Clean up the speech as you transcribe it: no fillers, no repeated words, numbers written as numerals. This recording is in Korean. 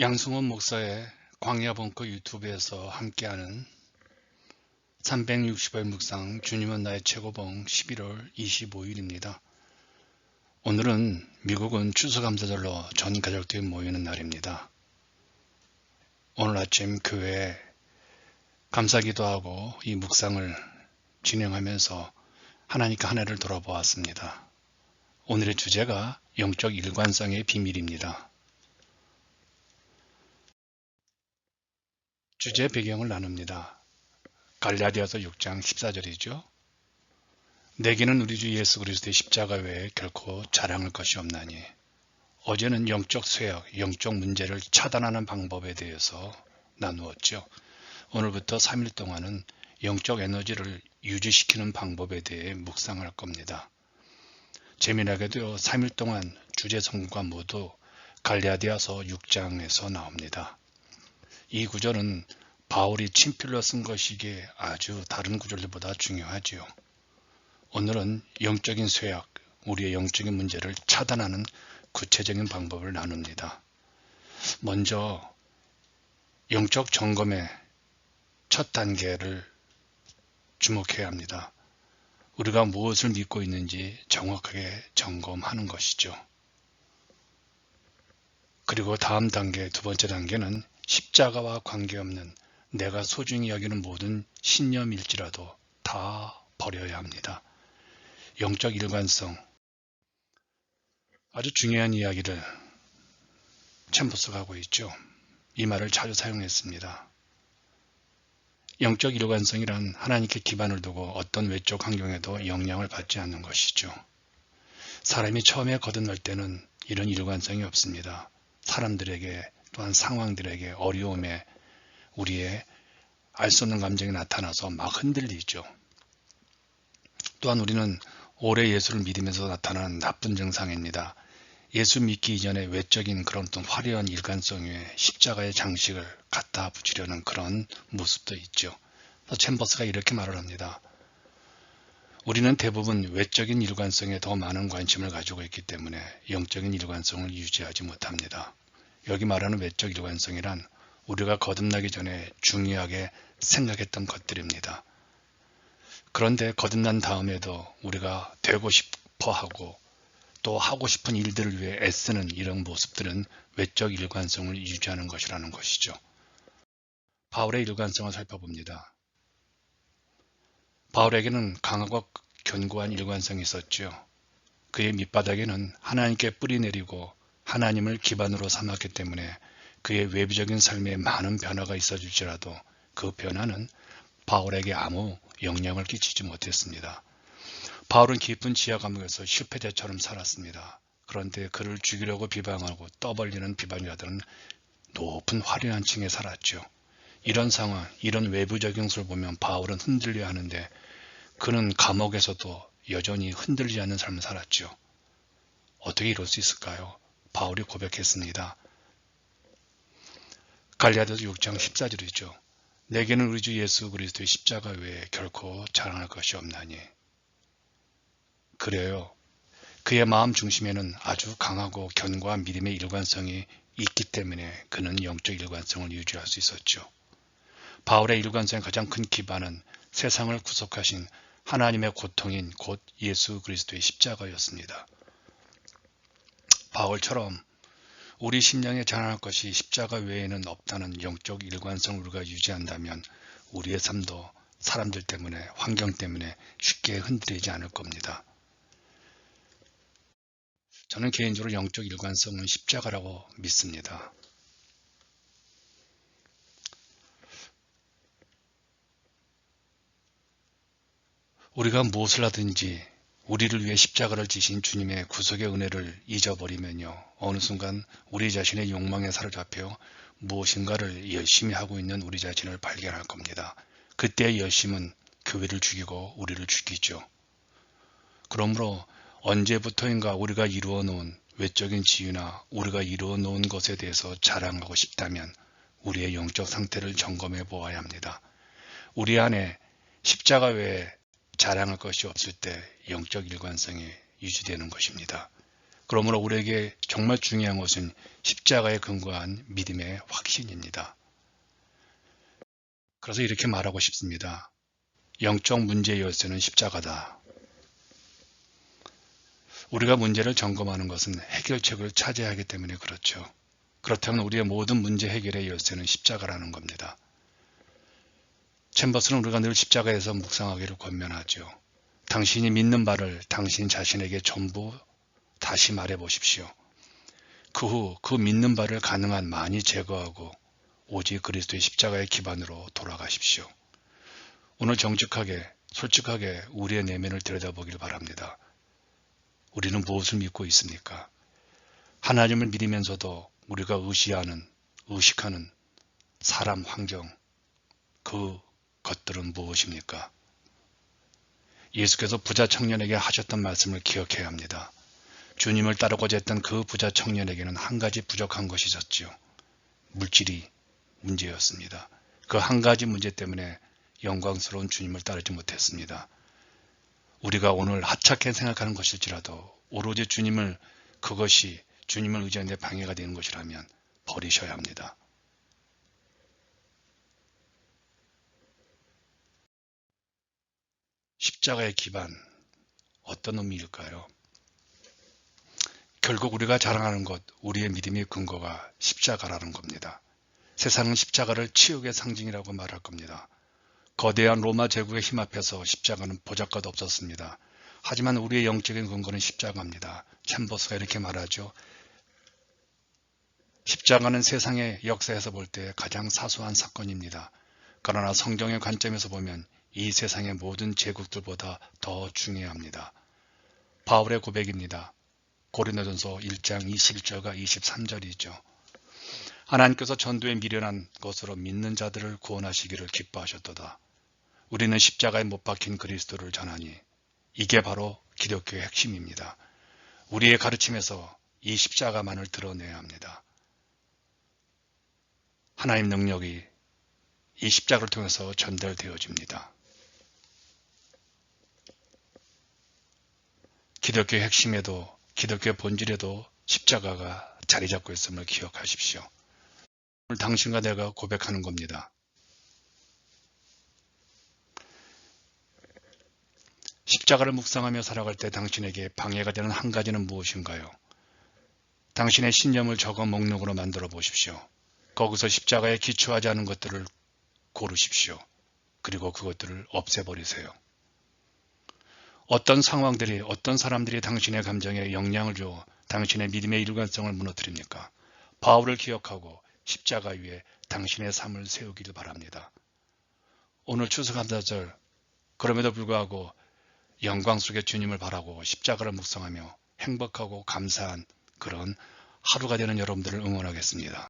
양승원 목사의 광야본거 유튜브에서 함께하는 360일 묵상 주님은 나의 최고봉 11월 25일입니다. 오늘은 미국은 추수감사절로 전 가족들이 모이는 날입니다. 오늘 아침 교회에 감사기도하고 이 묵상을 진행하면서 하나님께 한 해를 돌아보았습니다. 오늘의 주제가 영적 일관성의 비밀입니다. 주제 배경을 나눕니다. 갈라디아서 6장 14절이죠. 내게는 우리 주 예수 그리스도의 십자가 외에 결코 자랑할 것이 없나니. 어제는 영적 쇠약, 영적 문제를 차단하는 방법에 대해서 나누었죠. 오늘부터 3일 동안은 영적 에너지를 유지시키는 방법에 대해 묵상할 겁니다. 재미나게도 3일 동안 주제 성구가 모두 갈라디아서 6장에서 나옵니다. 이 구절은 바울이 친필로 쓴 것이기에 아주 다른 구절들보다 중요하지요. 오늘은 영적인 쇠약, 우리의 영적인 문제를 차단하는 구체적인 방법을 나눕니다. 먼저 영적 점검의 첫 단계를 주목해야 합니다. 우리가 무엇을 믿고 있는지 정확하게 점검하는 것이죠. 그리고 다음 단계, 두 번째 단계는 십자가와 관계없는 내가 소중히 여기는 모든 신념일지라도 다 버려야 합니다. 영적 일관성, 아주 중요한 이야기를 챔버스가 하고 있죠. 이 말을 자주 사용했습니다. 영적 일관성이란 하나님께 기반을 두고 어떤 외적 환경에도 영향을 받지 않는 것이죠. 사람이 처음에 거듭날 때는 이런 일관성이 없습니다. 사람들에게 또한 상황들에게 어려움에 우리의 알 수 없는 감정이 나타나서 막 흔들리죠. 또한 우리는 오래 예수를 믿으면서 나타나는 나쁜 증상입니다. 예수 믿기 이전에 외적인 그런 어떤 화려한 일관성 위에 십자가의 장식을 갖다 붙이려는 그런 모습도 있죠. 챔버스가 이렇게 말을 합니다. 우리는 대부분 외적인 일관성에 더 많은 관심을 가지고 있기 때문에 영적인 일관성을 유지하지 못합니다. 여기 말하는 외적 일관성이란 우리가 거듭나기 전에 중요하게 생각했던 것들입니다. 그런데 거듭난 다음에도 우리가 되고 싶어 하고 또 하고 싶은 일들을 위해 애쓰는 이런 모습들은 외적 일관성을 유지하는 것이라는 것이죠. 바울의 일관성을 살펴봅니다. 바울에게는 강하고 견고한 일관성이 있었죠. 그의 밑바닥에는 하나님께 뿌리 내리고 하나님을 기반으로 삼았기 때문에 그의 외부적인 삶에 많은 변화가 있어질지라도 그 변화는 바울에게 아무 영향을 끼치지 못했습니다. 바울은 깊은 지하 감옥에서 실패자처럼 살았습니다. 그런데 그를 죽이려고 비방하고 떠벌리는 비방자들은 높은 화려한 층에 살았죠. 이런 상황, 이런 외부적인 것을 보면 바울은 흔들려 하는데 그는 감옥에서도 여전히 흔들리지 않는 삶을 살았죠. 어떻게 이럴 수 있을까요? 바울이 고백했습니다. 갈라디아서 6장 14절이죠. 내게는 우리 주 예수 그리스도의 십자가 외에 결코 자랑할 것이 없나니. 그래요. 그의 마음 중심에는 아주 강하고 견고한 믿음의 일관성이 있기 때문에 그는 영적 일관성을 유지할 수 있었죠. 바울의 일관성의 가장 큰 기반은 세상을 구속하신 하나님의 고통인 곧 예수 그리스도의 십자가였습니다. 바울처럼 우리 심령에 자랑할 것이 십자가 외에는 없다는 영적 일관성을 우리가 유지한다면 우리의 삶도 사람들 때문에 환경 때문에 쉽게 흔들리지 않을 겁니다. 저는 개인적으로 영적 일관성은 십자가라고 믿습니다. 우리가 무엇을 하든지 우리를 위해 십자가를 지신 주님의 구속의 은혜를 잊어버리면요. 어느 순간 우리 자신의 욕망에 사로잡혀 무엇인가를 열심히 하고 있는 우리 자신을 발견할 겁니다. 그때의 열심은 교회를 죽이고 우리를 죽이죠. 그러므로 언제부터인가 우리가 이루어 놓은 외적인 지위나 우리가 이루어 놓은 것에 대해서 자랑하고 싶다면 우리의 영적 상태를 점검해 보아야 합니다. 우리 안에 십자가 외에 자랑할 것이 없을 때 영적 일관성이 유지되는 것입니다. 그러므로 우리에게 정말 중요한 것은 십자가에 근거한 믿음의 확신입니다. 그래서 이렇게 말하고 싶습니다. 영적 문제의 열쇠는 십자가다. 우리가 문제를 점검하는 것은 해결책을 찾아야 하기 때문에 그렇죠. 그렇다면 우리의 모든 문제 해결의 열쇠는 십자가라는 겁니다. 챔버스는 우리가 늘 십자가에서 묵상하기를 권면하죠. 당신이 믿는 바를 당신 자신에게 전부 다시 말해 보십시오. 그 후 그 믿는 바를 가능한 많이 제거하고 오직 그리스도의 십자가의 기반으로 돌아가십시오. 오늘 정직하게, 솔직하게 우리의 내면을 들여다보길 바랍니다. 우리는 무엇을 믿고 있습니까? 하나님을 믿으면서도 우리가 의식하는 사람, 환경, 그 것들은 무엇입니까? 예수께서 부자 청년에게 하셨던 말씀을 기억해야 합니다. 주님을 따르고자 했던 그 부자 청년에게는 한 가지 부족한 것이 있었지요. 물질이 문제였습니다. 그 한 가지 문제 때문에 영광스러운 주님을 따르지 못했습니다. 우리가 오늘 하찮게 생각하는 것일지라도 오로지 그것이 주님을 의지하는 데 방해가 되는 것이라면 버리셔야 합니다. 십자가의 기반, 어떤 의미일까요? 결국 우리가 자랑하는 것, 우리의 믿음의 근거가 십자가라는 겁니다. 세상은 십자가를 치욕의 상징이라고 말할 겁니다. 거대한 로마 제국의 힘 앞에서 십자가는 보잘것 없었습니다. 하지만 우리의 영적인 근거는 십자가입니다. 챔버스가 이렇게 말하죠. 십자가는 세상의 역사에서 볼 때 가장 사소한 사건입니다. 그러나 성경의 관점에서 보면 이 세상의 모든 제국들보다 더 중요합니다. 바울의 고백입니다. 고린도전서 1장 21절과 23절이죠. 하나님께서 전도에 미련한 것으로 믿는 자들을 구원하시기를 기뻐하셨도다. 우리는 십자가에 못 박힌 그리스도를 전하니 이게 바로 기독교의 핵심입니다. 우리의 가르침에서 이 십자가만을 드러내야 합니다. 하나님 능력이 이 십자가를 통해서 전달되어집니다. 기독교의 핵심에도 기독교의 본질에도 십자가가 자리 잡고 있음을 기억하십시오. 오늘 당신과 내가 고백하는 겁니다. 십자가를 묵상하며 살아갈 때 당신에게 방해가 되는 한 가지는 무엇인가요? 당신의 신념을 적어 목록으로 만들어 보십시오. 거기서 십자가에 기초하지 않은 것들을 고르십시오. 그리고 그것들을 없애버리세요. 어떤 상황들이, 어떤 사람들이 당신의 감정에 영향을 줘 당신의 믿음의 일관성을 무너뜨립니까? 바울을 기억하고 십자가 위에 당신의 삶을 세우기를 바랍니다. 오늘 추수감사절, 그럼에도 불구하고 영광 속에 주님을 바라고 십자가를 묵상하며 행복하고 감사한 그런 하루가 되는 여러분들을 응원하겠습니다.